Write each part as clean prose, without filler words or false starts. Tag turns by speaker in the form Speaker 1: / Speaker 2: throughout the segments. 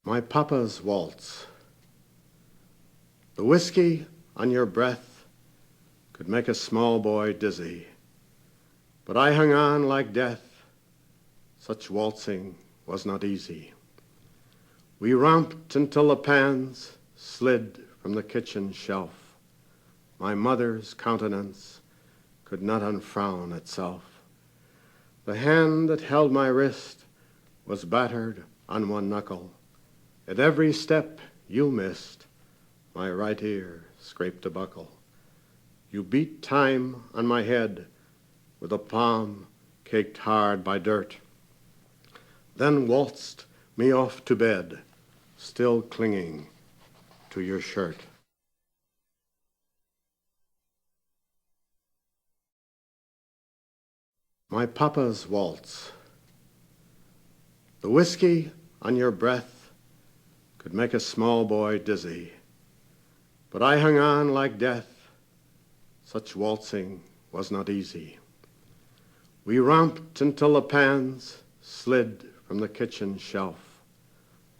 Speaker 1: My papa's waltz. The whiskey on your breath could make a small boy dizzy, but I hung on like death. Such waltzing was not easy. We romped until the pans slid from the kitchen shelf. My mother's countenance could not unfrown itself. The hand that held my wrist was battered on one knuckle. At every step you missed, my right ear scraped a buckle. You beat time on my head with a palm caked hard by dirt, then waltzed me off to bed, still clinging to your shirt. My papa's waltz. The whiskey on your breath could make a small boy dizzy, but I hung on like death. Such waltzing was not easy. We romped until the pans slid from the kitchen shelf.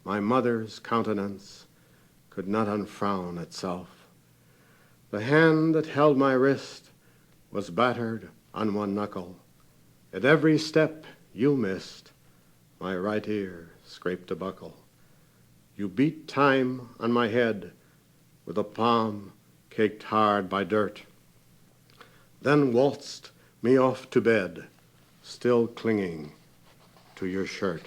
Speaker 1: My mother's countenance could not unfrown itself. The hand that held my wrist was battered on one knuckle. At every step you missed, my right ear scraped a buckle. You beat time on my head with a palm caked hard by dirt, then waltzed me off to bed, still clinging to your shirt.